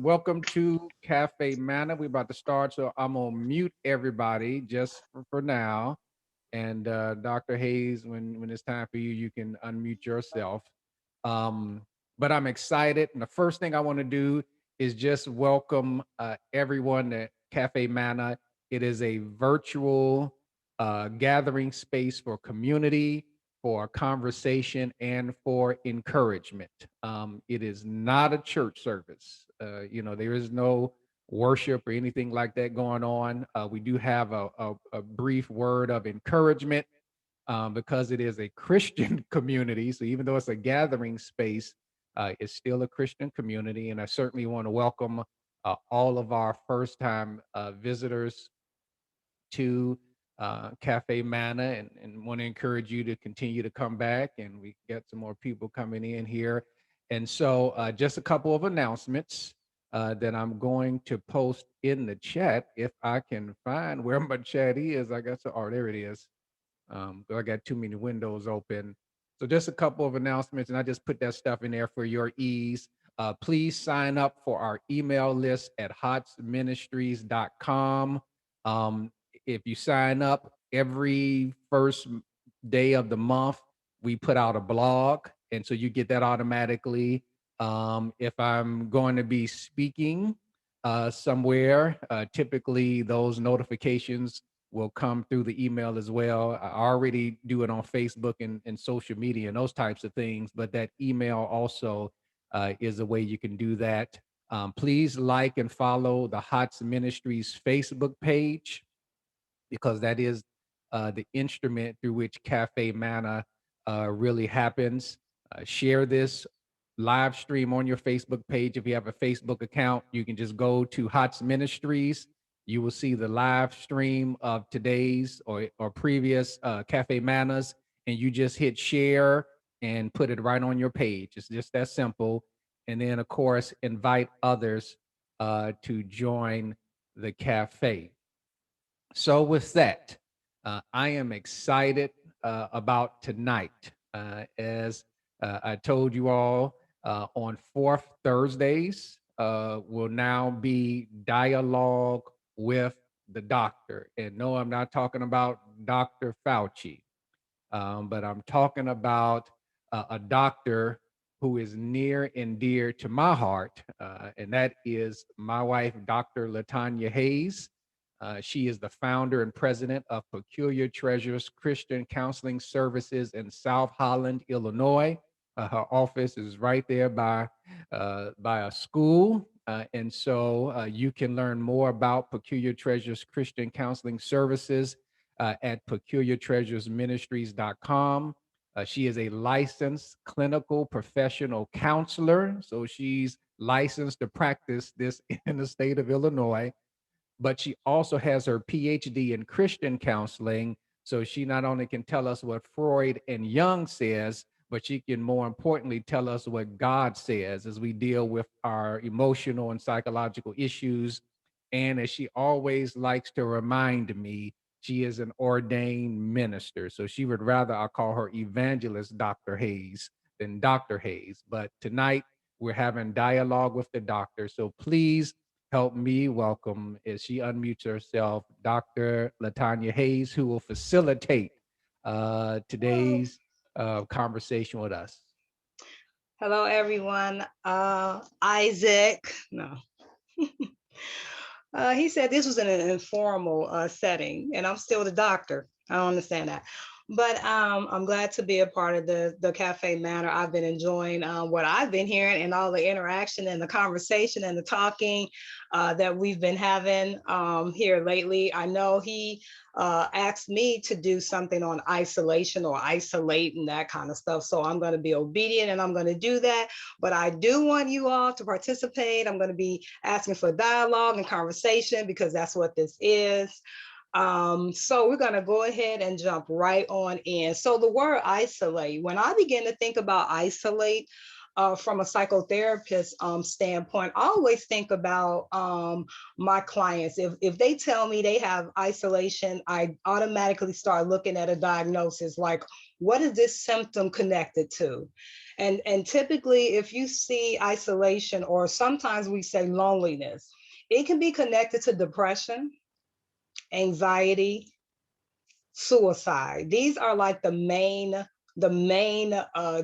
Welcome to Cafe Manna. We're about to start, so I'm gonna mute everybody just for now. And Dr. Hayes, when it's time for you, you can unmute yourself. Um, but I'm excited, and the first thing I want to do is just welcome everyone to Cafe Manna. It is a virtual gathering space for community, for conversation, and for encouragement. It is not a church service. There is no worship or anything like that going on. We do have a brief word of encouragement because it is a Christian community. So even though it's a gathering space, it's still a Christian community. And I certainly want to welcome all of our first time visitors to Cafe Manna and want to encourage you to continue to come back. And we get some more people coming in here. And so, just a couple of announcements that I'm going to post in the chat if I can find where my chat is. I guess, oh, there it is. I got too many windows open. So, just a couple of announcements, and I just put that stuff in there for your ease. Please sign up for our email list at hotsministries.com. Um, if you sign up every first day of the month, we put out a blog, and so you get that automatically. If I'm going to be speaking somewhere, typically those notifications will come through the email as well. I already do it on Facebook and social media and those types of things, but that email also is a way you can do that. Please like and follow the HOTS Ministries Facebook page because that is the instrument through which Cafe Manna really happens. Share this live stream on your Facebook page. If you have a Facebook account, you can just go to HOTS Ministries. You will see the live stream of today's or previous Cafe Mannas, and you just hit share and put it right on your page. It's just that simple. And then, of course, invite others to join the cafe. So, with that, I am excited about tonight. As I told you all, on fourth Thursdays will now be dialogue with the doctor. And no, I'm not talking about Dr. Fauci, but I'm talking about a doctor who is near and dear to my heart, and that is my wife, Dr. Latonya Hayes. She is the founder and president of Peculiar Treasures Christian Counseling Services in South Holland, Illinois. Her office is right there by a school, and so you can learn more about Peculiar Treasures Christian Counseling Services at peculiartreasuresministries.com. She is a licensed clinical professional counselor, so she's licensed to practice this in the state of Illinois, but she also has her PhD in Christian counseling. So she not only can tell us what Freud and Jung says, but she can more importantly tell us what God says as we deal with our emotional and psychological issues. And as she always likes to remind me, she is an ordained minister. So she would rather I call her evangelist Dr. Hayes than Dr. Hayes. But tonight we're having dialogue with the doctor. So please help me welcome, as she unmutes herself, Dr. Latonya Hayes, who will facilitate today's conversation with us. Hello, everyone. Isaac, no. He said this was in an informal setting, and I'm still the doctor. I don't understand that. But I'm glad to be a part of the Cafe Manor. I've been enjoying what I've been hearing and all the interaction and the conversation and the talking that we've been having here lately. I know he asked me to do something on isolation or isolate and that kind of stuff. So I'm going to be obedient and I'm going to do that. But I do want you all to participate. I'm going to be asking for dialogue and conversation because that's what this is. So we're going to go ahead and jump right on in. So the word isolate, when I begin to think about isolate, from a psychotherapist standpoint, I always think about my clients. If they tell me they have isolation, I automatically start looking at a diagnosis like, what is this symptom connected to? And typically, if you see isolation, or sometimes we say loneliness, it can be connected to depression, anxiety, suicide. These are like the main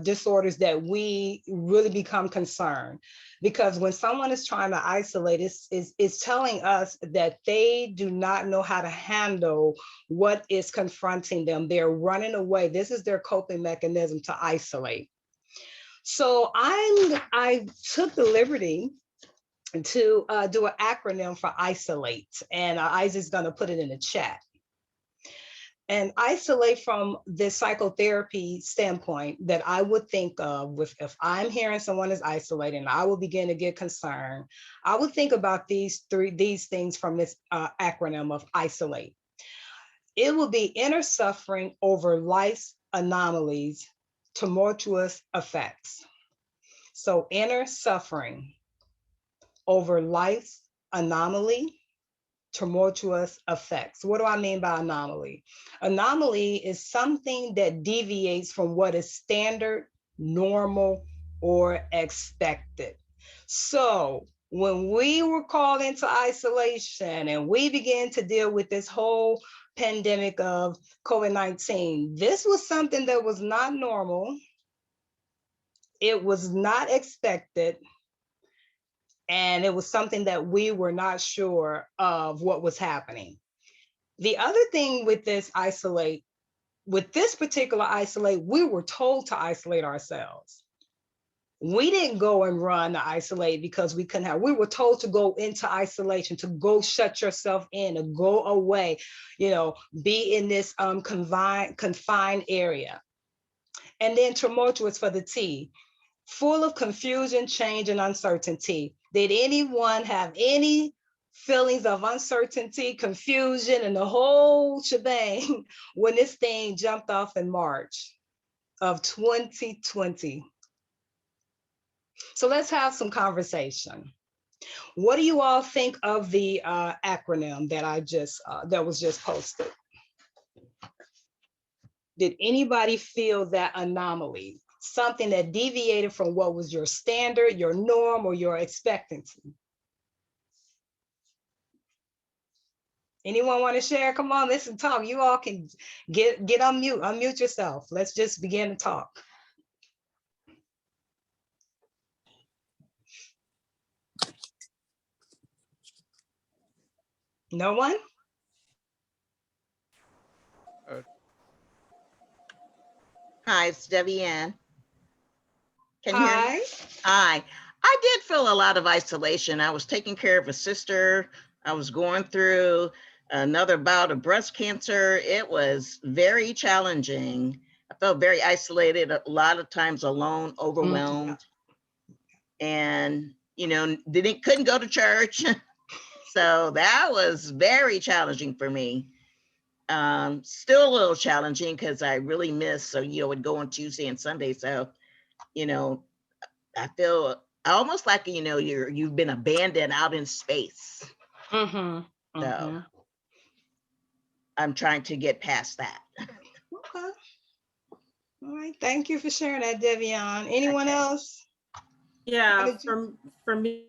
disorders that we really become concerned, because when someone is trying to isolate, it's telling us that they do not know how to handle what is confronting them. They're running away. This is their coping mechanism, to isolate. So I took the liberty to do an acronym for isolate, and Isaac's going to put it in the chat. And isolate, from the psychotherapy standpoint, that I would think of, with if I'm hearing someone is isolating, I will begin to get concerned. I would think about these things from this acronym of isolate. It will be inner suffering over life's anomalies, tumultuous effects. So inner suffering over life's anomaly, tumultuous effects. What do I mean by anomaly? Anomaly is something that deviates from what is standard, normal, or expected. So when we were called into isolation and we began to deal with this whole pandemic of COVID-19, this was something that was not normal. It was not expected, and it was something that we were not sure of what was happening. The other thing with this isolate, with this particular isolate, we were told to isolate ourselves. We didn't go and run to isolate because we couldn't have. We were told to go into isolation, to go shut yourself in, to go away, be in this confined area. And then tumultuous for the T, full of confusion, change, and uncertainty. Did anyone have any feelings of uncertainty, confusion, and the whole shebang when this thing jumped off in March of 2020? So let's have some conversation. What do you all think of the acronym that was just posted? Did anybody feel that anomaly? Something that deviated from what was your standard, your norm, or your expectancy? Anyone want to share? Come on, listen, talk. You all can get unmute yourself. Let's just begin to talk. No one? Hi, it's Debbie Ann. Can you hear me? Hi. Hi. I did feel a lot of isolation. I was taking care of a sister. I was going through another bout of breast cancer. It was very challenging. I felt very isolated, a lot of times alone, overwhelmed, and couldn't go to church. So that was very challenging for me. Still a little challenging because I really miss, so would go on Tuesday and Sunday. So, I feel almost like you've been abandoned out in space. So I'm trying to get past that. Okay. All right. Thank you for sharing that, Devion. Anyone else? Yeah, for me,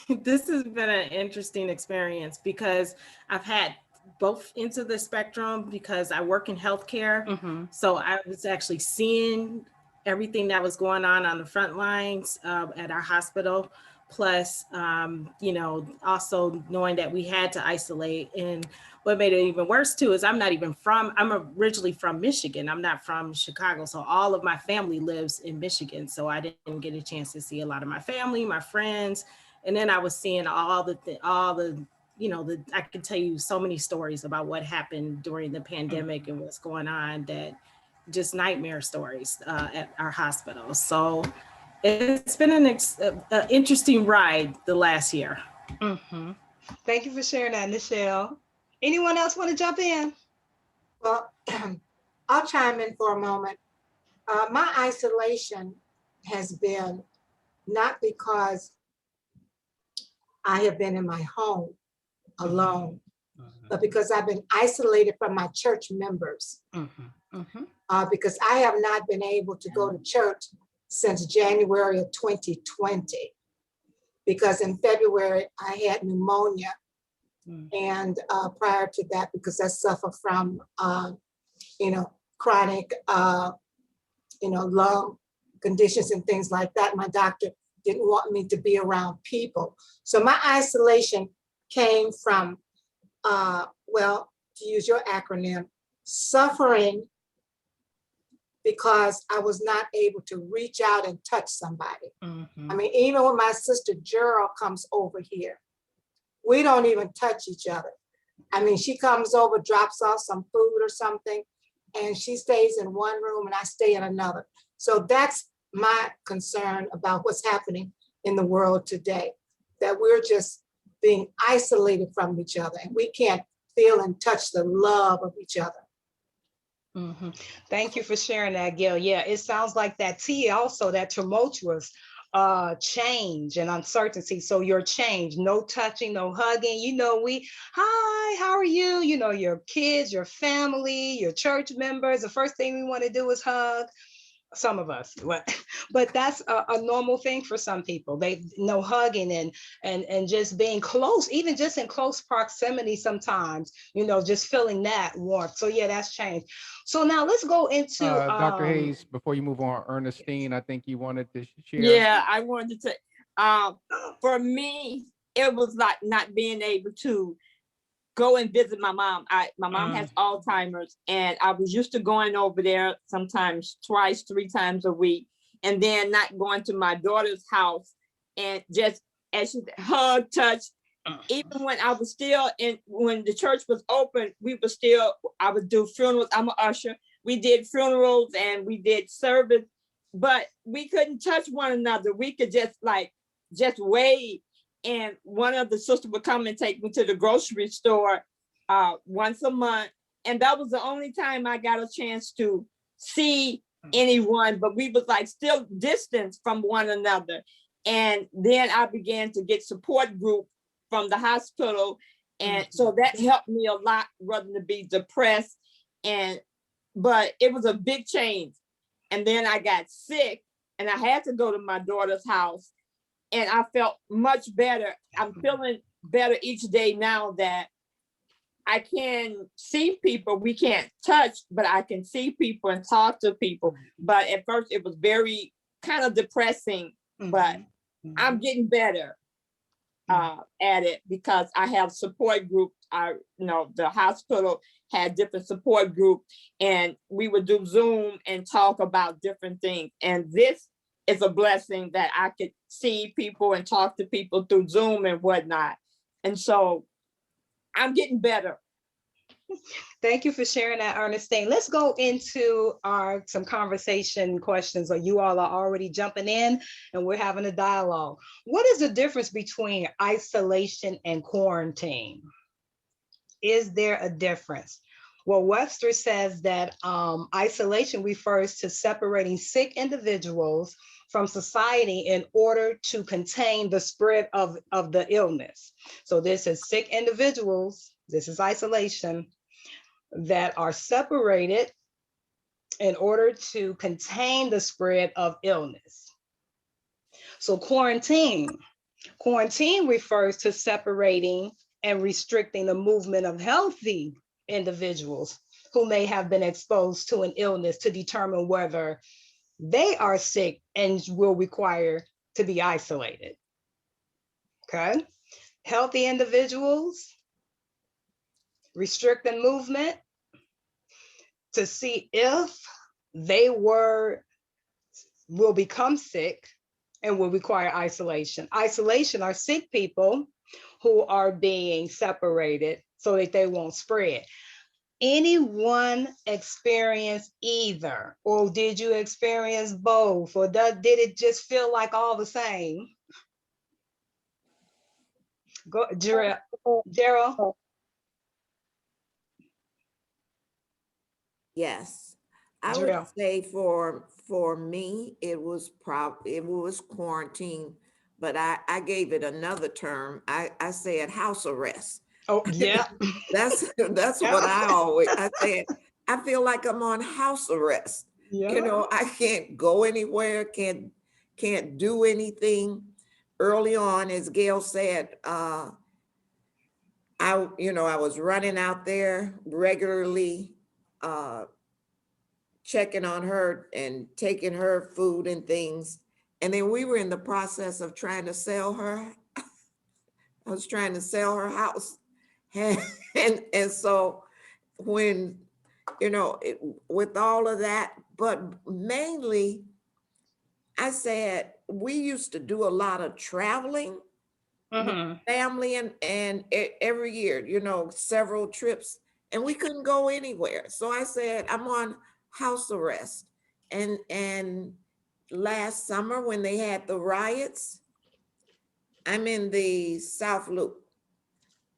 this has been an interesting experience because I've had both ends of the spectrum because I work in healthcare. So I was actually seeing everything that was going on the front lines at our hospital. Plus, also knowing that we had to isolate. And what made it even worse too is I'm originally from Michigan. I'm not from Chicago. So all of my family lives in Michigan. So I didn't get a chance to see a lot of my family, my friends. And then I was seeing I could tell you so many stories about what happened during the pandemic and what's going on, that just nightmare stories at our hospital. So it's been an interesting ride the last year. Thank you for sharing that, Nichelle. Anyone else want to jump in? Well, I'll chime in for a moment. My isolation has been not because I have been in my home alone, but because I've been isolated from my church members. because I have not been able to go to church since January of 2020, because in February I had pneumonia. And prior to that, because I suffer from, chronic, lung conditions and things like that, my doctor didn't want me to be around people. So my isolation came from, to use your acronym, suffering because I was not able to reach out and touch somebody. I mean, even when my sister Gerald comes over here, we don't even touch each other. I mean, she comes over, drops off some food or something, and she stays in one room and I stay in another. So that's my concern about what's happening in the world today, that we're just being isolated from each other and we can't feel and touch the love of each other. Thank you for sharing that, Gail. Yeah, it sounds like that T also, that tumultuous change and uncertainty. So your change, no touching, no hugging, hi, how are you? Your kids, your family, your church members, the first thing we want to do is hug. Some of us, but that's a normal thing for some people. They no hugging and just being close, even just in close proximity sometimes, just feeling that warmth. So yeah, that's changed. So now let's go into Dr. Hayes, before you move on, Ernestine, I think you wanted to share. Yeah, I wanted to for me, it was like not being able to go and visit my mom. My mom has Alzheimer's, and I was used to going over there sometimes twice, 3 times a week, and then not going to my daughter's house and just as she hug, touch. Even when I was still when the church was open, I would do funerals. I'm an usher. We did funerals and we did service, but we couldn't touch one another. We could just wave. And one of the sisters would come and take me to the grocery store once a month. And that was the only time I got a chance to see anyone, but we was still distance from one another. And then I began to get support group from the hospital. And so that helped me a lot rather than be depressed. But it was a big change. And then I got sick and I had to go to my daughter's house. And I felt much better. I'm feeling better each day now that I can see people. We can't touch, but I can see people and talk to people. But at first it was very kind of depressing, but I'm getting better at it because I have support groups. The hospital had different support groups and we would do Zoom and talk about different things. And this is a blessing that I could see people and talk to people through Zoom and whatnot. And so I'm getting better. Thank you for sharing that, Ernestine. Let's go into some conversation questions. You all are already jumping in and we're having a dialogue. What is the difference between isolation and quarantine? Is there a difference? Well, Webster says that isolation refers to separating sick individuals from society in order to contain the spread of the illness. So this is sick individuals, this is isolation, that are separated in order to contain the spread of illness. So quarantine refers to separating and restricting the movement of healthy individuals who may have been exposed to an illness to determine whether they are sick and will require to be isolated. Okay. Healthy individuals restricting movement to see if they will become sick and will require isolation. Isolation are sick people who are being separated so that they won't spread. Anyone experience either? Or did you experience both? Or did it just feel like all the same? Go, Daryl. Yes, I would say for me, it was quarantine, but I gave it another term. I said house arrest. Oh, yeah. That's what I said. I feel like I'm on house arrest. Yeah. You know, I can't go anywhere, can't do anything. Early on, as Gail said, I was running out there regularly, checking on her and taking her food and things. And then we were in the process of trying to sell her. I was trying to sell her house. And so when, with all of that, but mainly I said, we used to do a lot of traveling with family and every year, several trips, and we couldn't go anywhere. So I said, I'm on house arrest. And last summer when they had the riots, I'm in the South Loop.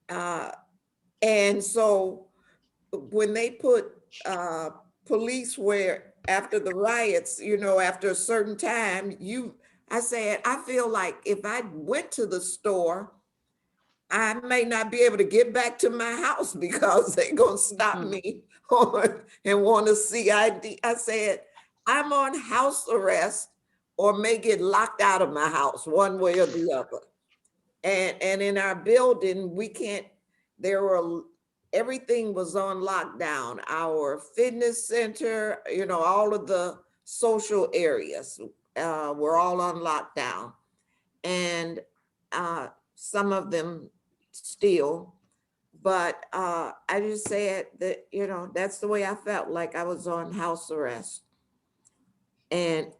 And so when they put police where after the riots, after a certain time, I said, I feel like if I went to the store, I may not be able to get back to my house because they're going to stop me and want to see ID. I said, I'm on house arrest or may get locked out of my house one way or the other. And in our building, we can't, everything was on lockdown. Our fitness center, all of the social areas were all on lockdown. And some of them still, but I just said that, that's the way I felt, like I was on house arrest and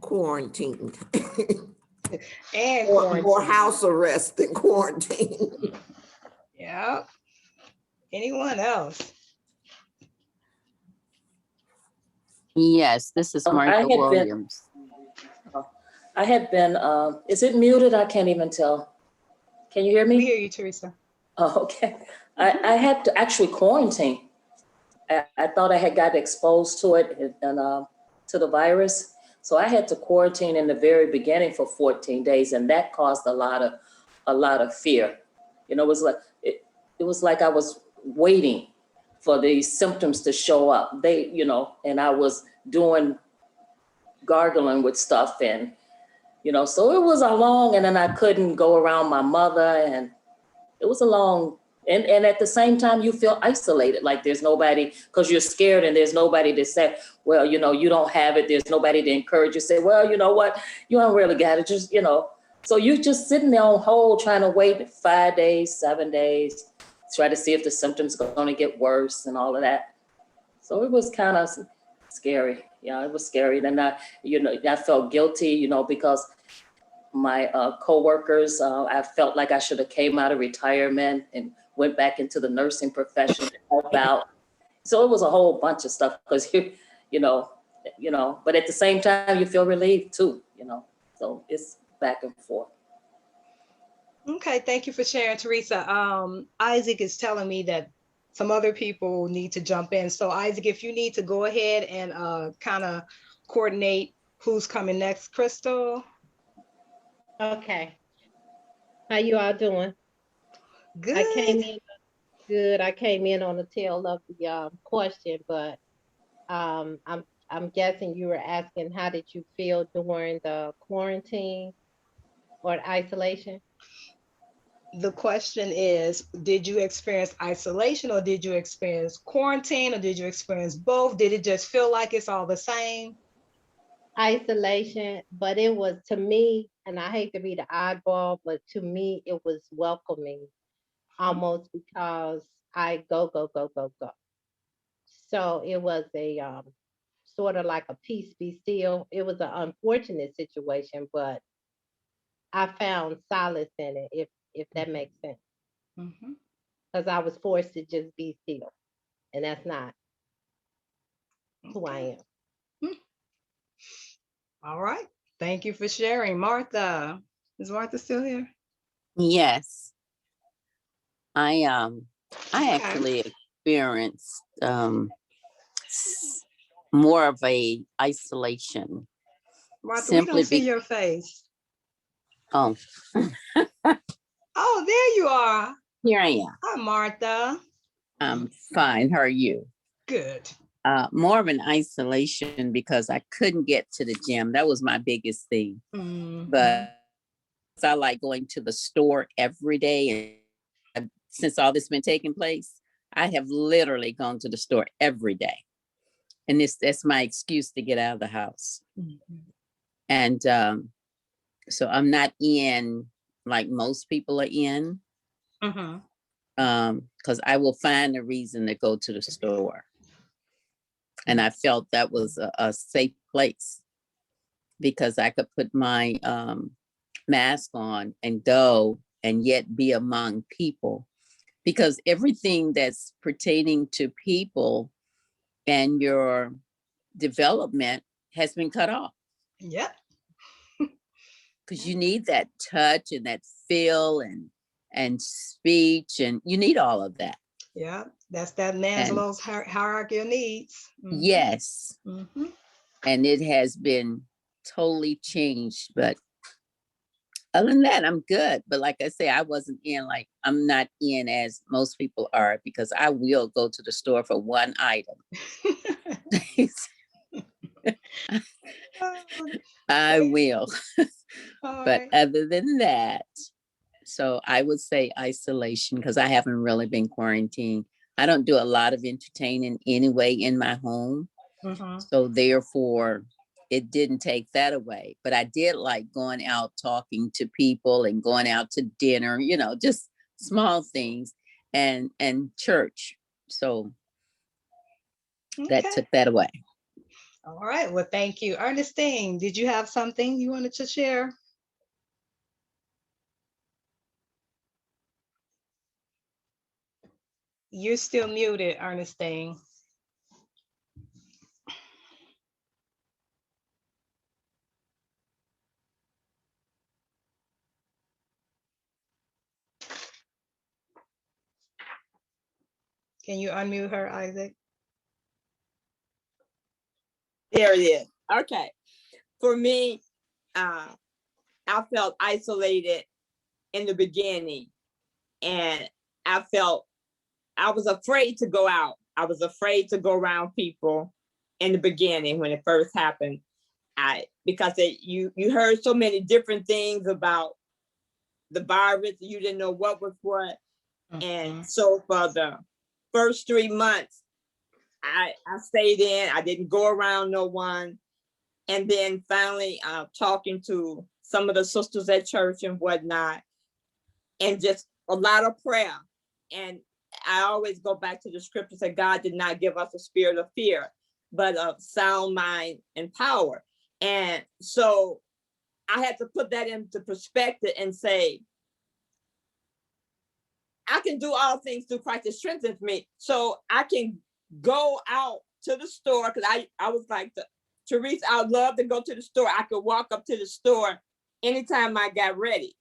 quarantined. And more house arrest than quarantine. Yeah. Anyone else? Yes, this is Martha Williams. I had been, is it muted? I can't even tell. Can you hear me? We hear you, Teresa. Oh, okay. I had to actually quarantine. I thought I had got exposed to it and to the virus. So I had to quarantine in the very beginning for 14 days, and that caused a lot of fear. It was like I was waiting for these symptoms to show up. And I was doing gargling with stuff and, so it was a long, and then I couldn't go around my mother, and it was a long, and at the same time you feel isolated, like there's nobody, because you're scared and there's nobody to say, well, you don't have it. There's nobody to encourage you, say, well, you know what, you don't really got it, just, so you just sitting there on hold trying to wait 5 days, 7 days, try to see if the symptoms are going to get worse and all of that. So it was kind of scary. Yeah, it was scary. And I felt guilty, because my coworkers, I felt like I should have came out of retirement and went back into the nursing profession to help out. So it was a whole bunch of stuff because but at the same time you feel relieved too, so it's back and forth. Okay, thank you for sharing, Teresa. Isaac is telling me that some other people need to jump in. So Isaac, if you need to go ahead and kind of coordinate who's coming next. Crystal? Okay. How you all doing? Good. I came in on the tail of the question, but I'm guessing you were asking how did you feel during the quarantine or isolation? The question is, did you experience isolation or did you experience quarantine or did you experience both? Did it just feel like it's all the same? Isolation, but it was, to me, and I hate to be the oddball, but to me it was welcoming, almost, because I go. So it was a sort of like a peace be still. It was an unfortunate situation, but I found solace in it, if that makes sense. Because I was forced to just be still, and that's not who I am. All right. Thank you for sharing. Martha, is Martha still here? Yes. I actually experienced more of a isolation. Martha, we don't see your face. Oh. Oh, there you are. Here I am. Hi, Martha. I'm fine. How are you? Good. More of an isolation because I couldn't get to the gym. That was my biggest thing. But I like going to the store every day. And since all this been taking place, I have literally gone to the store every day. And that's my excuse to get out of the house. And so I'm not in like most people are in. Because I will find a reason to go to the store. And I felt that was a safe place because I could put my mask on and go and yet be among people. Because everything that's pertaining to people and your development has been cut off. Yep. Because you need that touch and that feel and speech, and you need all of that. Yeah, that's that Maslow's hierarchy of needs. Yes. And it has been totally changed. But other than that, I'm good. But like I say, I wasn't in, like, I'm not in as most people are, because I will go to the store for one item. I will. But other than that, so I would say isolation, because I haven't really been quarantined. I don't do a lot of entertaining anyway in my home. So therefore, it didn't take that away. But I did like going out, talking to people and going out to dinner, you know, just small things, and church. So that took that away. All right. Well, thank you. Ernestine, did you have something you wanted to share? You're still muted, Ernestine. Can you unmute her, Isaac? There it is. Okay. For me, I felt isolated in the beginning, and I was afraid to go out. I was afraid to go around people in the beginning when it first happened. Because you heard so many different things about the virus, you didn't know what was what. And so for the first 3 months, I stayed in. I didn't go around no one. And then finally talking to some of the sisters at church and whatnot, and just a lot of prayer. And I always go back to the scriptures that God did not give us a spirit of fear, but of sound mind and power. And so I had to put that into perspective and say, I can do all things through Christ that strengthens me. So I can go out to the store, because I was like, Teresa, I would love to go to the store. I could walk up to the store anytime I got ready,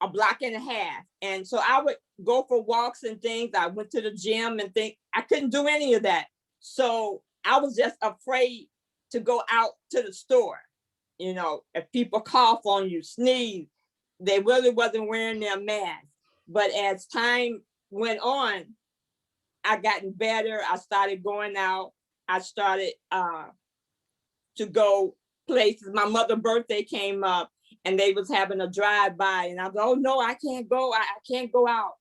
a block and a half. And so I would go for walks and things. I went to the gym and things. I couldn't do any of that. So I was just afraid to go out to the store. You know, if people cough on you, sneeze, they really wasn't wearing their mask. But as time went on, I gotten better. I started going out. I started to go places. My mother's birthday came up and they was having a drive-by, and I was, oh no, I can't go. I can't go out.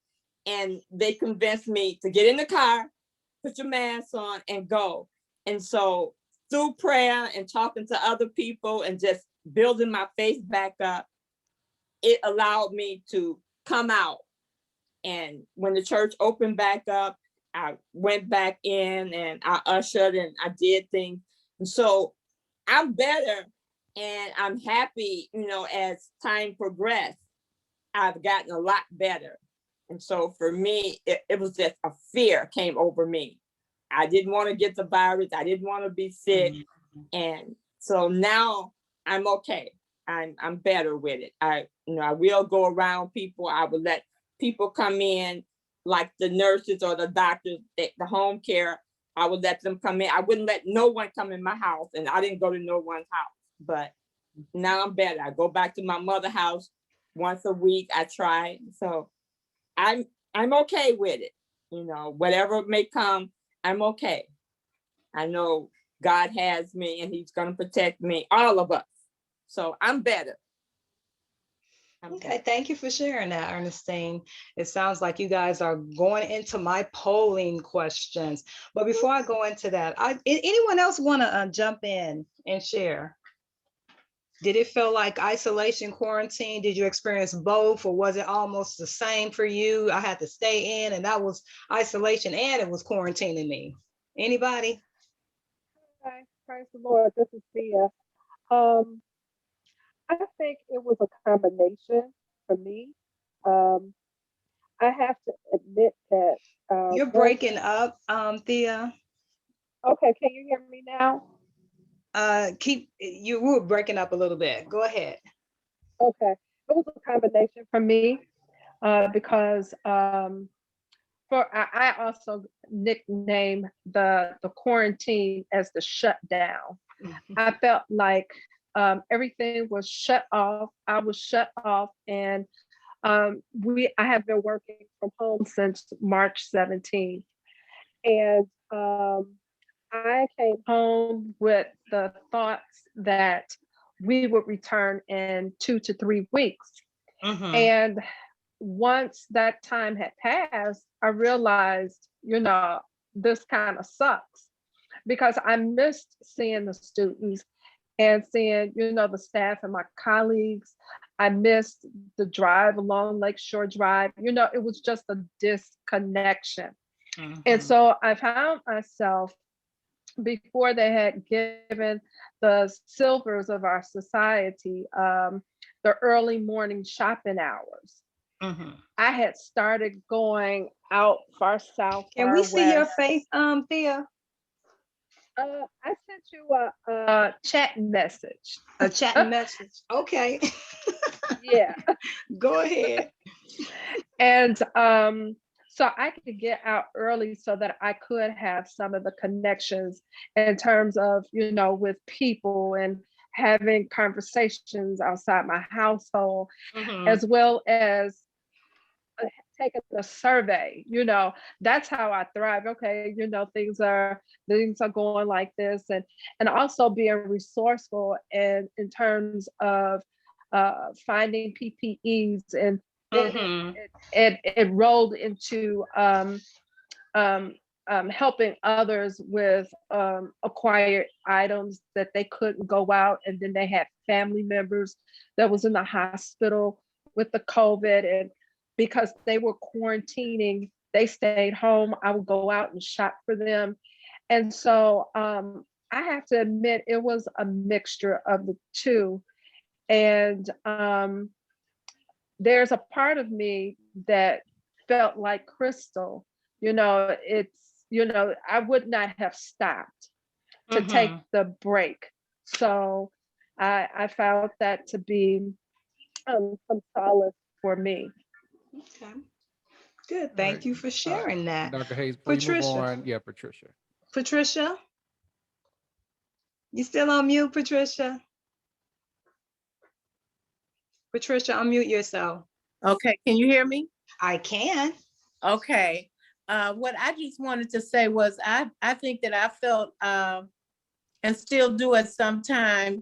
And they convinced me to get in the car, put your mask on, and go. And so through prayer and talking to other people and just building my faith back up, it allowed me to come out. And when the church opened back up, I went back in and I ushered and I did things. And so I'm better and I'm happy, you know, as time progressed, I've gotten a lot better. And so for me, it was just a fear came over me. I didn't want to get the virus. I didn't want to be sick. And so now I'm okay. I'm better with it. I will go around people. I will let people come in, like the nurses or the doctors, the home care. I would let them come in. I wouldn't let no one come in my house, and I didn't go to no one's house. But now I'm better. I go back to my mother's house once a week. I try. So I'm okay with it. You know, whatever may come, I'm okay. I know God has me and he's going to protect me, all of us. So I'm better. Okay, thank you for sharing that, Ernestine. It sounds like you guys are going into my polling questions. But before I go into that, anyone else want to jump in and share? Did it feel like isolation, quarantine? Did you experience both, or was it almost the same for you? I had to stay in, and that was isolation, and it was quarantining me. Anybody? Hi, praise the Lord. This is Thea. I think it was a combination for me. Um, I have to admit that. You're breaking up, Thea. Okay, can you hear me now? You were breaking up a little bit. Go ahead. Okay, it was a combination for me because I also nicknamed the quarantine as the shutdown. I felt like everything was shut off. I was shut off, and I have been working from home since March 17th, and I came home with the thoughts that we would return in 2 to 3 weeks. And once that time had passed, I realized, this kind of sucks, because I missed seeing the students and seeing, the staff and my colleagues. I missed the drive along Lakeshore Drive. It was just a disconnection. And so I found myself, before they had given the silvers of our society, the early morning shopping hours, I had started going out far south. Can we see your face, Thea? I sent you a chat message. A chat message. Okay. Yeah. Go ahead. And so I could get out early so that I could have some of the connections in terms of, with people and having conversations outside my household, as well as taking the survey. That's how I thrive. Okay, things are going like this, and also being resourceful and in terms of finding PPEs, and it rolled into helping others with acquired items that they couldn't go out, and then they had family members that was in the hospital with the COVID, and because they were quarantining, they stayed home. I would go out and shop for them. And so I have to admit, it was a mixture of the two. And there's a part of me that felt like Crystal, I would not have stopped to take the break. So I found that to be some solace for me. Okay, good. Thank you for sharing that. Dr. Hayes, before you move on, Patricia. Patricia, you still on mute, Patricia? Patricia, unmute yourself. Okay, can you hear me? I can. Okay. What I just wanted to say was I think that I felt and still do at some time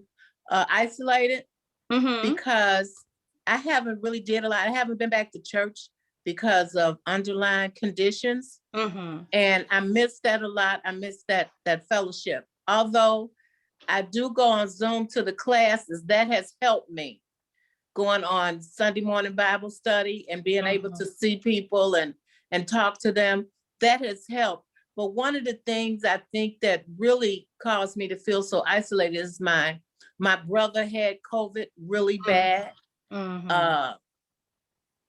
isolated because I haven't really did a lot. I haven't been back to church because of underlying conditions. And I miss that a lot. I miss that fellowship. Although I do go on Zoom to the classes, that has helped me. Going on Sunday morning Bible study and being able to see people and talk to them, that has helped. But one of the things I think that really caused me to feel so isolated is my brother had COVID really bad.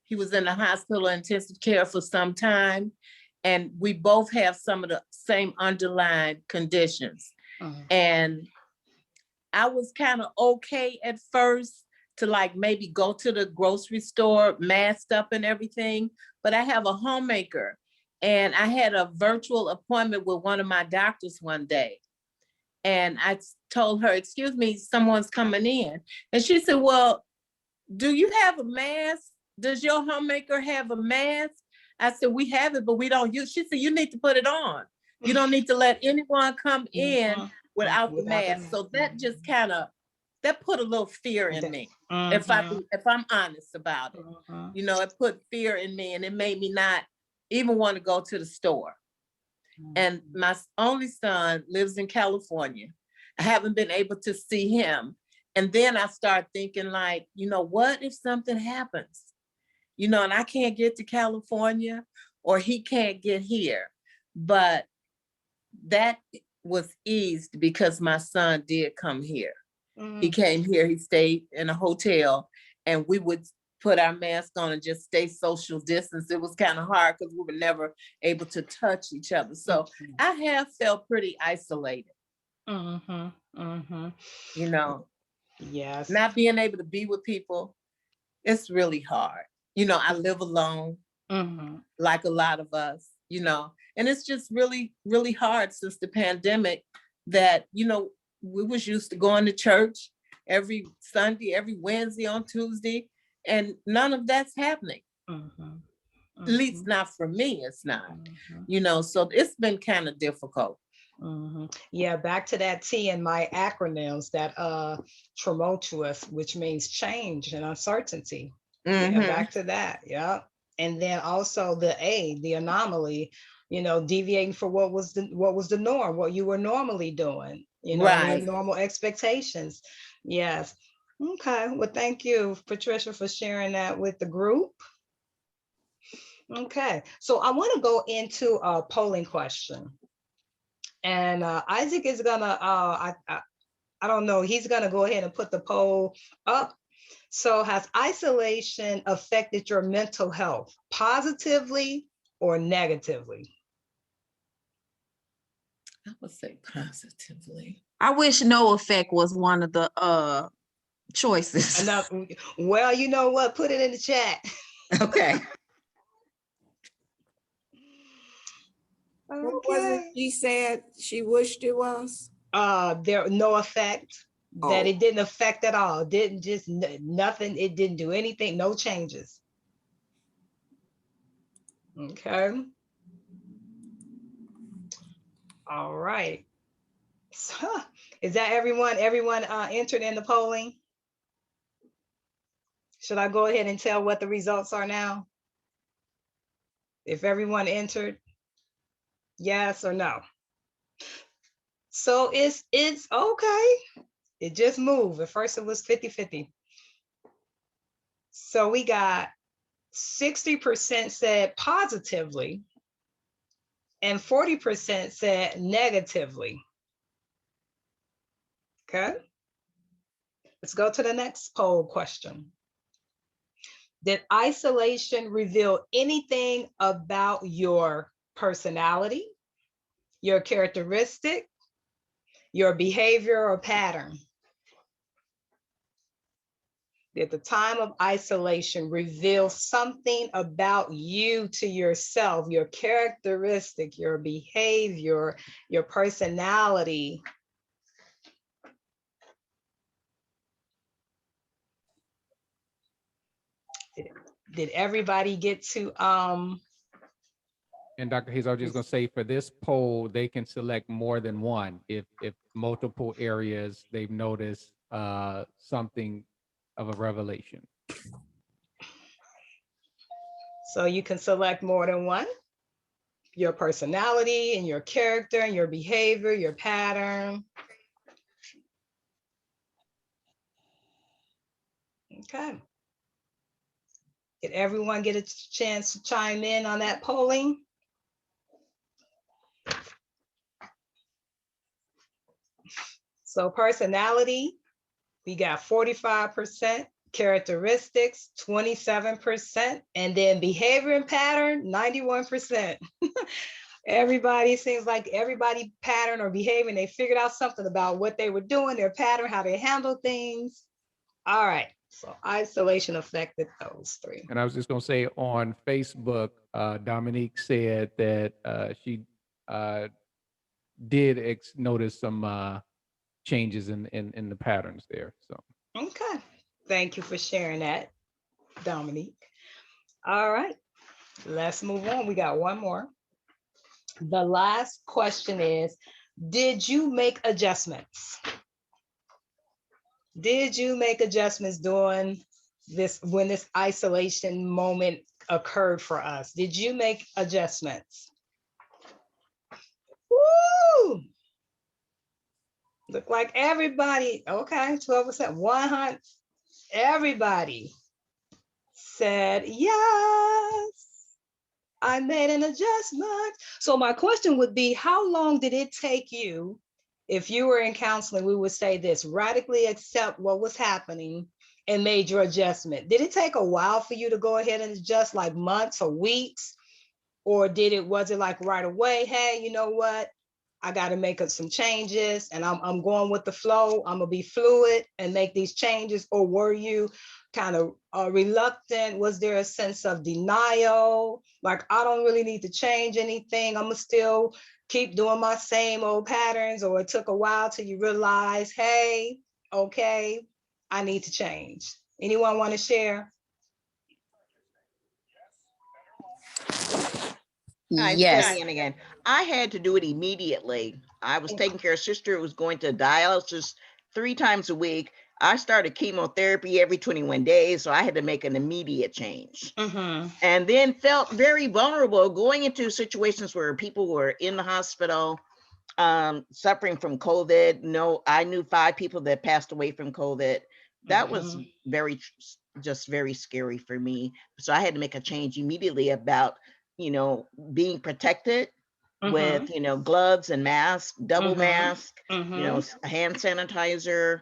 He was in the hospital intensive care for some time, and we both have some of the same underlying conditions. And I was kind of okay at first to like maybe go to the grocery store masked up and everything, but I have a homemaker, and I had a virtual appointment with one of my doctors one day. And I told her, excuse me, someone's coming in. And she said, well, do you have a mask? Does your homemaker have a mask? I said, we have it, but we don't use. She said, you need to put it on. You don't need to let anyone come in without the Without the mask. So that just that put a little fear in me. If I'm honest about it, it put fear in me, and it made me not even want to go to the store. And my only son lives in California. I haven't been able to see him. And then I start thinking like, what if something happens? And I can't get to California, or he can't get here. But that was eased because my son did come here. He came here, he stayed in a hotel, and we would put our mask on and just stay social distance. It was kind of hard because we were never able to touch each other. So I have felt pretty isolated. Yes. Not being able to be with people, it's really hard. I live alone, like a lot of us, and it's just really, really hard since the pandemic that, we was used to going to church every Sunday, every Wednesday, on Tuesday, and none of that's happening. At least not for me, it's not, so it's been kind of difficult. Yeah, back to that T in my acronyms, that tumultuous, which means change and uncertainty. Yeah, back to that. Yeah. And then also the A, the anomaly, deviating for what was the norm, what you were normally doing, Right. normal expectations. Yes. Okay. Well, thank you, Patricia, for sharing that with the group. Okay. So I want to go into a polling question. And Isaac is gonna, I don't know, he's gonna go ahead and put the poll up. So has isolation affected your mental health positively or negatively? I would say positively. I wish no effect was one of the choices. Enough. Well, you know what? Put it in the chat. Okay. What was it she said she wished it was? There no effect. That it didn't affect at all. It didn't just nothing. It didn't do anything. No changes. Okay. All right. So, is that everyone? Everyone entered in the polling? Should I go ahead and tell what the results are now? If everyone entered, yes or no? So it's okay. It just moved. At first it was 50-50. So we got 60% said positively and 40% said negatively. Okay. Let's go to the next poll question. Did isolation reveal anything about your personality, your characteristic, your behavior or pattern? Did the time of isolation reveal something about you to yourself, your characteristic, your behavior, your personality? Did everybody get to And Dr. Hayes, I was just going to say, for this poll, they can select more than one if multiple areas they've noticed something of a revelation. So you can select more than one? Your personality and your character and your behavior, your pattern. Okay. Did everyone get a chance to chime in on that polling? So personality, we got 45%, characteristics, 27%, and then behavior and pattern, 91%. Everybody seems like everybody pattern or behavior, and they figured out something about what they were doing, their pattern, how they handle things. All right, so isolation affected those three. And I was just going to say, on Facebook, Dominique said that she did notice some changes in the patterns there. So okay, thank you for sharing that, Dominique. All right, let's move on. We got one more. The last question is, did you make adjustments? Did you make adjustments during this, when this isolation moment occurred for us? Did you make adjustments? Woo! Look like everybody, okay, 12%, 100, everybody said yes. I made an adjustment. So my question would be, how long did it take you, if you were in counseling, we would say this, radically accept what was happening and made your adjustment? Did it take a while for you to go ahead and adjust, like months or weeks? Or was it like right away, hey, you know what? I got to make up some changes and I'm going with the flow. I'm gonna be fluid and make these changes. Or were you kind of reluctant? Was there a sense of denial? Like, I don't really need to change anything. I'm gonna still keep doing my same old patterns. Or it took a while till you realize, hey, okay, I need to change. Anyone want to share? Hi, it's Yes. Vivian again. I had to do it immediately. I was taking care of sister who was going to dialysis 3 times a week. I started chemotherapy every 21 days, so I had to make an immediate change. And then felt very vulnerable going into situations where people were in the hospital, suffering from COVID. No, I knew 5 people that passed away from COVID. That was very scary for me. So I had to make a change immediately about, being protected with, gloves and masks, double mask, hand sanitizer,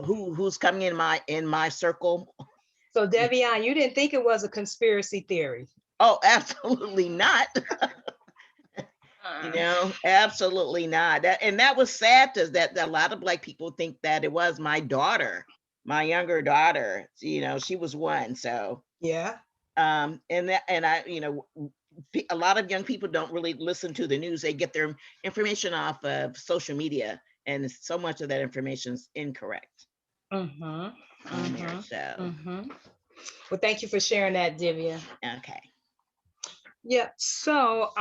who's coming in my circle. So Devian, you didn't think it was a conspiracy theory? Oh, absolutely not. Absolutely not. And that was sad, that a lot of Black people think that it was my daughter, my younger daughter. She was 1. So yeah. A lot of young people don't really listen to the news. They get their information off of social media, and so much of that information is incorrect. There, so. Well, thank you for sharing that, Divya. Okay. Yeah, so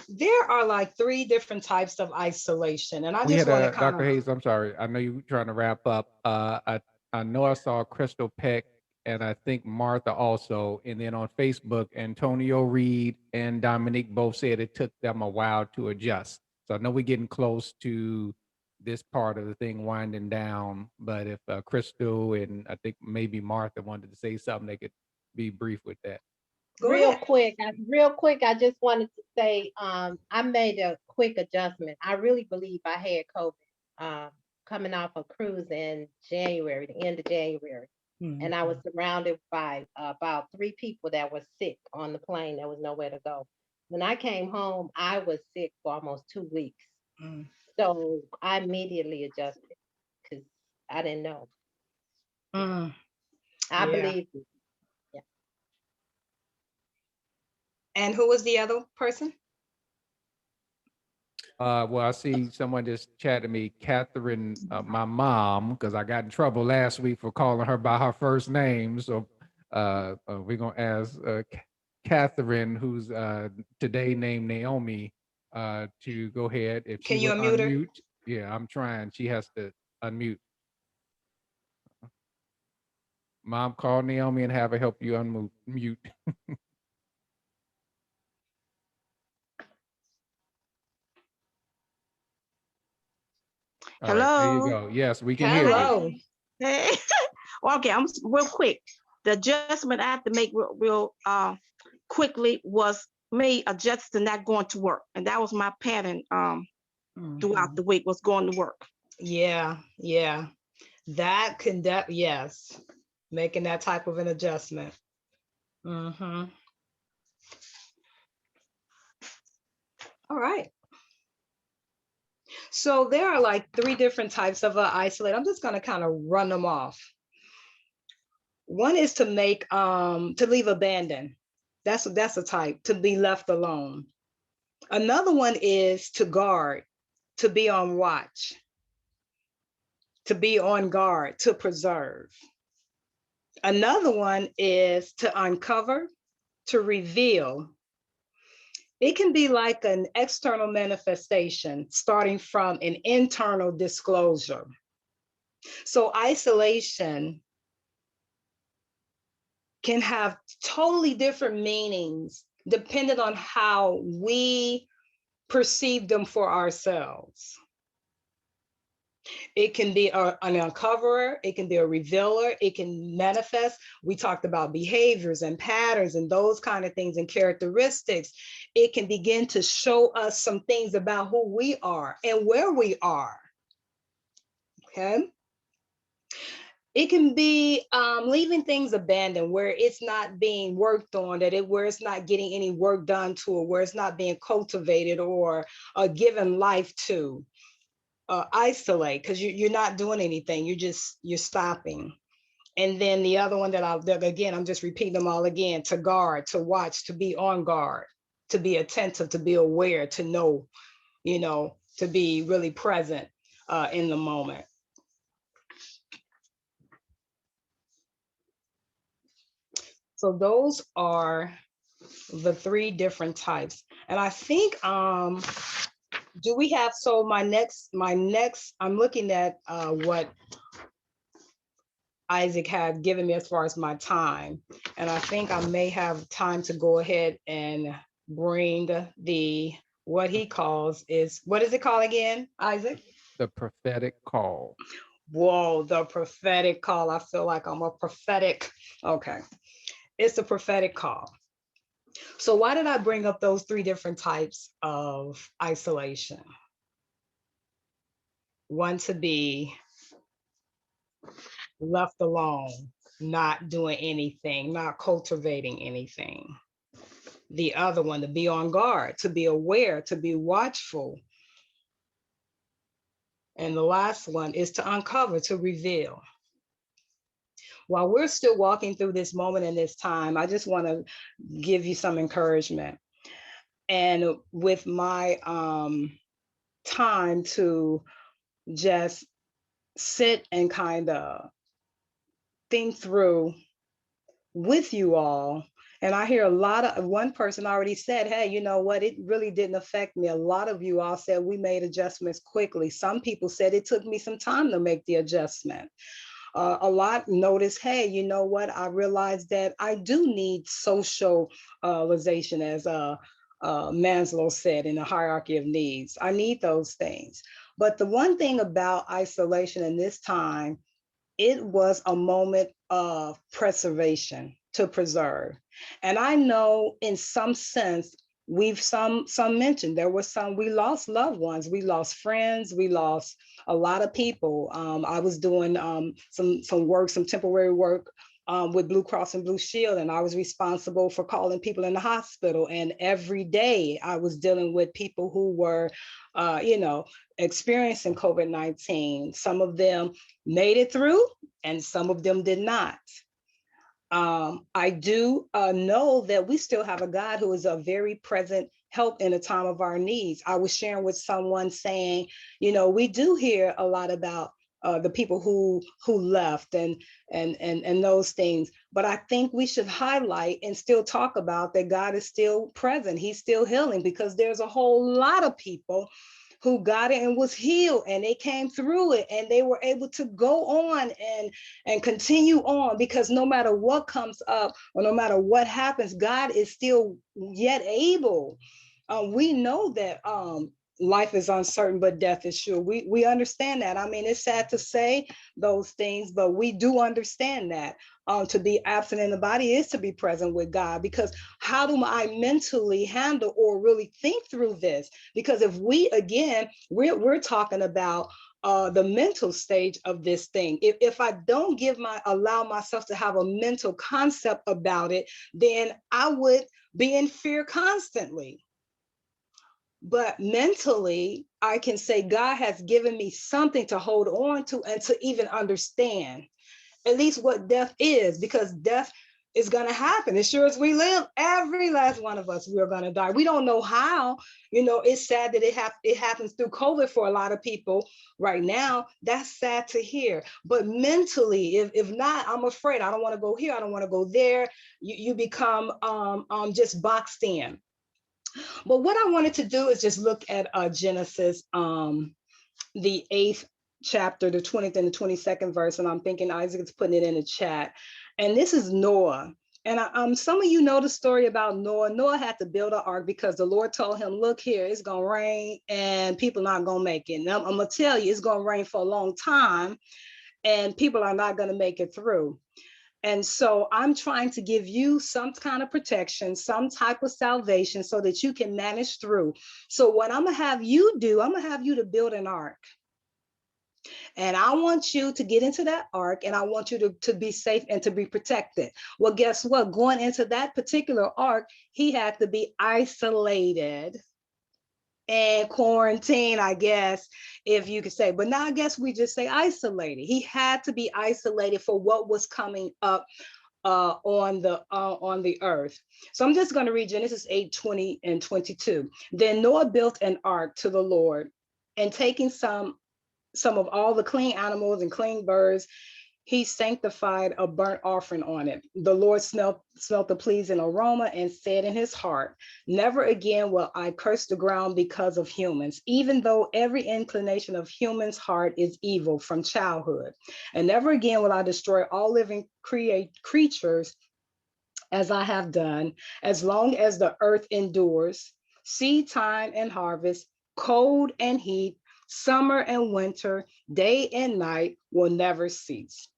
there are like 3 different types of isolation, and I We just had want to kind Dr. of. Hayes, I'm sorry. I know you were trying to wrap up. I know I saw Crystal Peck and I think Martha also. And then on Facebook, Antonio Reed and Dominique both said it took them a while to adjust. So I know we're getting close to this part of the thing winding down. But if Crystal and I think maybe Martha wanted to say something, they could be brief with that. Real quick, I just wanted to say, I made a quick adjustment. I really believe I had COVID coming off a cruise in January, the end of January. And I was surrounded by about 3 people that were sick on the plane. There was nowhere to go. When I came home, I was sick for almost 2 weeks. So I immediately adjusted because I didn't know. I believe it. And who was the other person? Well, I see someone just chatted me, Catherine, my mom, because I got in trouble last week for calling her by her first name. So we're going to ask Catherine, who's today named Naomi, to go ahead. If she Can you will unmute her? unmute. Yeah, I'm trying. She has to unmute. Mom, call Naomi and have her help you unmute. All right, there you go. Yes, we can hear you. Hey. Okay, I'm real quick. The adjustment I have to make real quickly was me adjusting not going to work, and that was my pattern throughout the week, was going to work. Yeah, that can yes, making that type of an adjustment. All right. So there are like 3 different types of isolate. I'm just going to kind of run them off. One is to make to leave abandoned. That's a type, to be left alone. Another one is to guard, to be on watch, to be on guard, to preserve. Another one is to uncover, to reveal. It can be like an external manifestation starting from an internal disclosure. So isolation can have totally different meanings depending on how we perceive them for ourselves. It can be an uncoverer, it can be a revealer, it can manifest. We talked about behaviors and patterns and those kind of things and characteristics. It can begin to show us some things about who we are and where we are. Okay. It can be leaving things abandoned where it's not being worked on, where it's not getting any work done to it, where it's not being cultivated or given life to. Isolate, because you're not doing anything. You're stopping. And then the other one that I'm just repeating them all again: to guard, to watch, to be on guard, to be attentive, to be aware, to know, to be really present in the moment. So those are the 3 different types. And I think, do we have, so my next, I'm looking at what Isaac had given me as far as my time. And I think I may have time to go ahead and bring what he calls is, what is it called again, Isaac? The prophetic call. Whoa, the prophetic call. I feel like I'm a prophetic. Okay. It's the prophetic call. So why did I bring up those 3 different types of isolation? One, to be left alone, not doing anything, not cultivating anything. The other one, to be on guard, to be aware, to be watchful. And the last one is to uncover, to reveal. While we're still walking through this moment in this time, I just want to give you some encouragement. And with my time to just sit and kind of think through with you all. And I hear one person already said, hey, you know what? It really didn't affect me. A lot of you all said we made adjustments quickly. Some people said it took me some time to make the adjustment. A lot noticed, hey, you know what? I realized that I do need socialization, as Maslow said, in the hierarchy of needs. I need those things. But the one thing about isolation in this time, it was a moment of preservation, to preserve. And I know in some sense, some mentioned, there were some, we lost loved ones, we lost friends, we lost a lot of people. I was doing some work, some temporary work with Blue Cross and Blue Shield, and I was responsible for calling people in the hospital. And every day I was dealing with people who were, experiencing COVID-19. Some of them made it through and some of them did not. I do know that we still have a God who is a very present help in a time of our needs. I was sharing with someone saying, we do hear a lot about the people who left and those things, but I think we should highlight and still talk about that God is still present. He's still healing, because there's a whole lot of people who got it and was healed, and they came through it and they were able to go on and continue on, because no matter what comes up or no matter what happens, God is still yet able. We know that life is uncertain, but death is sure. We understand that. I mean, it's sad to say those things, but we do understand that. To be absent in the body is to be present with God, because how do I mentally handle or really think through this? Because if we're talking about the mental stage of this thing. If I don't allow myself to have a mental concept about it, then I would be in fear constantly. But mentally, I can say God has given me something to hold on to and to even understand at least what death is, because death is going to happen. As sure as we live, every last one of us, we're going to die. We don't know how. It's sad that it happens through COVID for a lot of people right now. That's sad to hear. But mentally, if not, I'm afraid. I don't want to go here. I don't want to go there. You become just boxed in. But what I wanted to do is just look at Genesis, the 8th chapter, the 20th and the 22nd verse. And I'm thinking Isaac is putting it in the chat. And this is Noah. And some of you know the story about Noah. Noah had to build an ark because the Lord told him, look here, it's going to rain and people not going to make it. Now, I'm going to tell you, it's going to rain for a long time and people are not going to make it through. And so I'm trying to give you some kind of protection, some type of salvation so that you can manage through. So what I'm going to have you do, I'm going to have you to build an ark. And I want you to get into that ark and I want you to be safe and to be protected. Well, guess what? Going into that particular ark, he had to be isolated and quarantine, I guess, if you could say. But now I guess we just say isolated. He had to be isolated for what was coming up on the earth. So I'm just going to read Genesis 8:20 and 22. Then Noah built an ark to the Lord, and taking some of all the clean animals and clean birds, he sanctified a burnt offering on it. The Lord smelt the pleasing aroma and said in his heart, never again will I curse the ground because of humans, even though every inclination of humans' heart is evil from childhood. And never again will I destroy all living creatures as I have done, as long as the earth endures, seed time and harvest, cold and heat, summer and winter, day and night will never cease.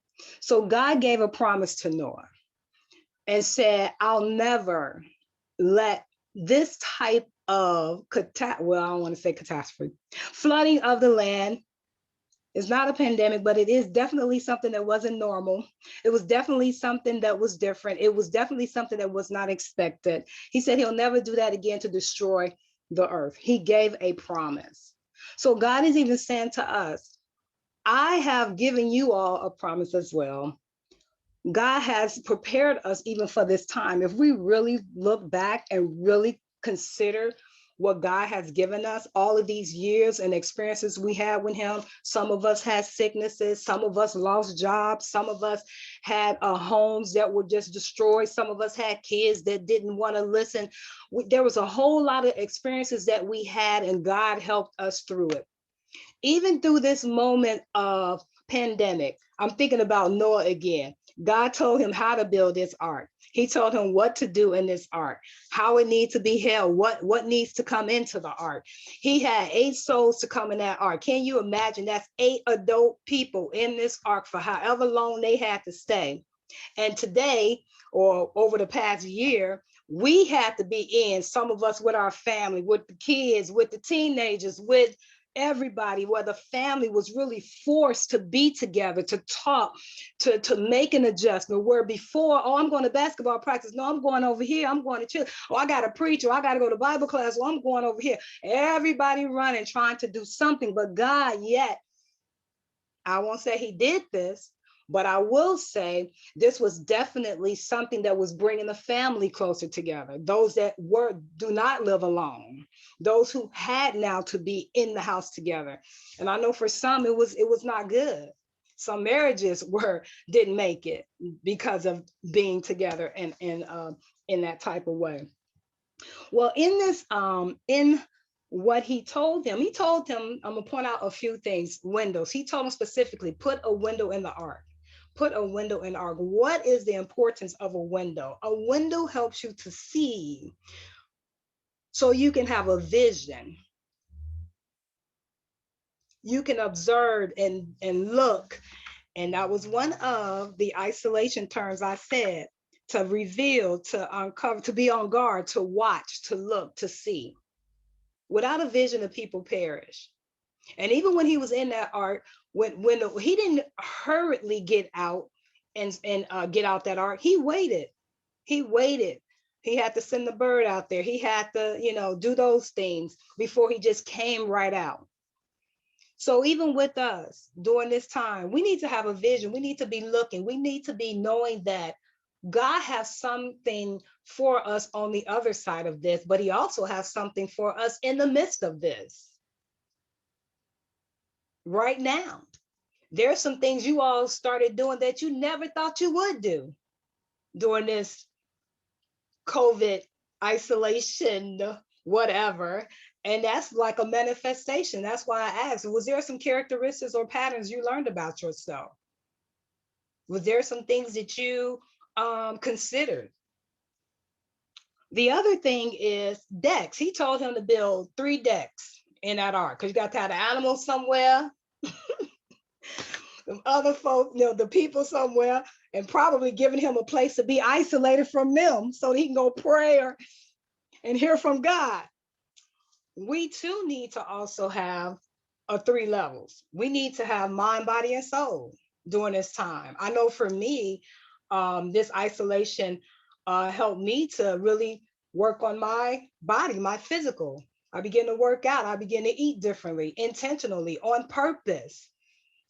So God gave a promise to Noah and said, I'll never let this type of, I don't want to say catastrophe, flooding of the land. It's not a pandemic, but it is definitely something that wasn't normal. It was definitely something that was different. It was definitely something that was not expected. He said he'll never do that again to destroy the earth. He gave a promise. So God is even saying to us, I have given you all a promise as well. God has prepared us even for this time. If we really look back and really consider what God has given us, all of these years and experiences we had with him, some of us had sicknesses, some of us lost jobs, some of us had homes that were just destroyed, some of us had kids that didn't want to listen. There was a whole lot of experiences that we had, and God helped us through it. Even through this moment of pandemic, I'm thinking about Noah again. God told him how to build this ark. He told him what to do in this ark, how it needs to be held, what needs to come into the ark. He had 8 souls to come in that ark. Can you imagine? That's 8 adult people in this ark for however long they had to stay. And today, or over the past year, we had to be in, some of us with our family, with the kids, with the teenagers, with everybody, where the family was really forced to be together, to talk, to make an adjustment, where before, oh, I'm going to basketball practice. No, I'm going over here. I'm going to church. Oh, I got to preach, or I got to go to Bible class. Well, I'm going over here. Everybody running, trying to do something, but God, yet, I won't say he did this, but I will say this was definitely something that was bringing the family closer together. Those that do not live alone, those who had now to be in the house together. And I know for some it was not good. Some marriages didn't make it because of being together and in that type of way. Well, in this, in what he told them, I'm gonna point out a few things. Windows. He told them specifically, put a window in the ark. Put a window in the ark. What is the importance of a window? A window helps you to see, so you can have a vision. You can observe and look. And that was one of the isolation terms I said, to reveal, to uncover, to be on guard, to watch, to look, to see. Without a vision, the people perish. And even when he was in that ark, when he didn't hurriedly get out and get out that ark, he waited. He waited. He had to send the bird out there. He had to, do those things before he just came right out. So even with us during this time, we need to have a vision. We need to be looking. We need to be knowing that God has something for us on the other side of this, but he also has something for us in the midst of this. Right now, there's some things you all started doing that you never thought you would do during this COVID isolation whatever. And that's like a manifestation. That's why I asked, was there some characteristics or patterns you learned about yourself? Was there some things that you considered? The other thing is decks. He told him to build 3 decks in that ark because you got to have the animals somewhere, the other folk, the people somewhere, and probably giving him a place to be isolated from them so that he can go pray and hear from God. We too need to also have 3 levels. We need to have mind, body, and soul during this time. I know for me, this isolation helped me to really work on my body, my physical. I begin to work out. I begin to eat differently, intentionally, on purpose.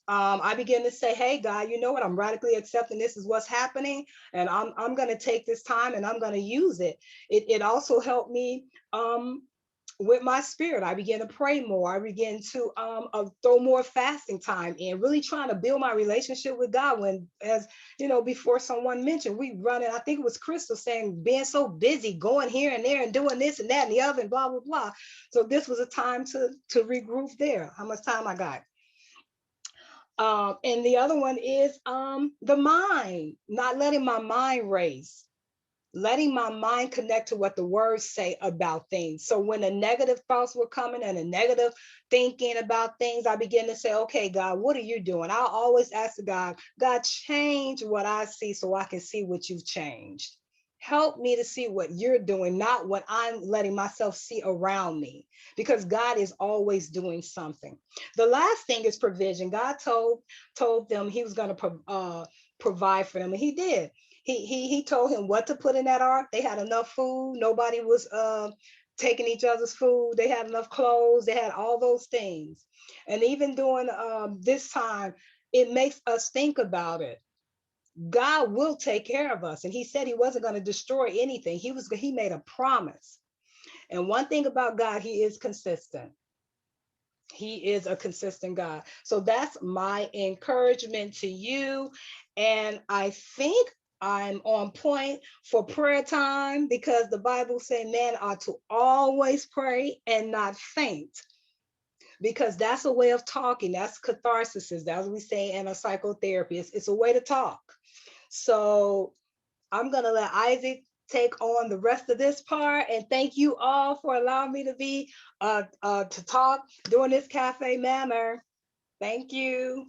I begin to say, hey, God, you know what? I'm radically accepting this is what's happening. And I'm going to take this time and I'm going to use it. It also helped me with my spirit. I began to pray more. I began to throw more fasting time in, really trying to build my relationship with God. When, as you know, before someone mentioned, we run it. I think it was Crystal saying, being so busy, going here and there and doing this and that and the other and blah, blah, blah. So this was a time to regroup there. How much time I got? And the other one is the mind, not letting my mind race, letting my mind connect to what the words say about things. So when the negative thoughts were coming and the negative thinking about things, I began to say, okay, God, what are you doing? I'll always ask God, God, change what I see so I can see what you've changed. Help me to see what you're doing, not what I'm letting myself see around me, because God is always doing something. The last thing is provision. God told them he was going to provide for them, and he did. He told him what to put in that ark. They had enough food. Nobody was taking each other's food. They had enough clothes. They had all those things. And even during this time, it makes us think about it. God will take care of us. And he said he wasn't going to destroy anything. He made a promise. And one thing about God, he is consistent. He is a consistent God. So that's my encouragement to you. And I think I'm on point for prayer time, because the Bible says men are to always pray and not faint, because that's a way of talking. That's catharsis. That's what we say in a psychotherapy. It's a way to talk. So I'm going to let Isaac take on the rest of this part. And thank you all for allowing me to be to talk during this cafe manner. Thank you.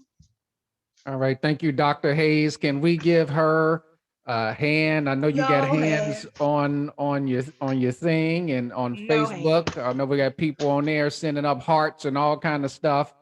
All right. Thank you, Dr. Hayes. Can we give her a hand? I know you got No hands hand. on your thing and on No Facebook. hand. I know we got people on there sending up hearts and all kind of stuff.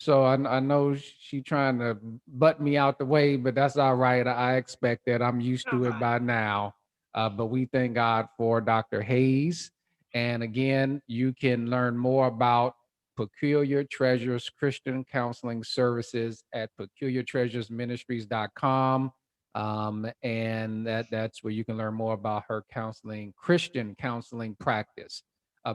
So I know she trying to butt me out the way, but that's all right. I expect that. I'm used to it by now. But we thank God for Dr. Hayes. And again, you can learn more about Peculiar Treasures Christian Counseling Services at peculiartreasuresministries.com. And that's where you can learn more about her Christian counseling practice.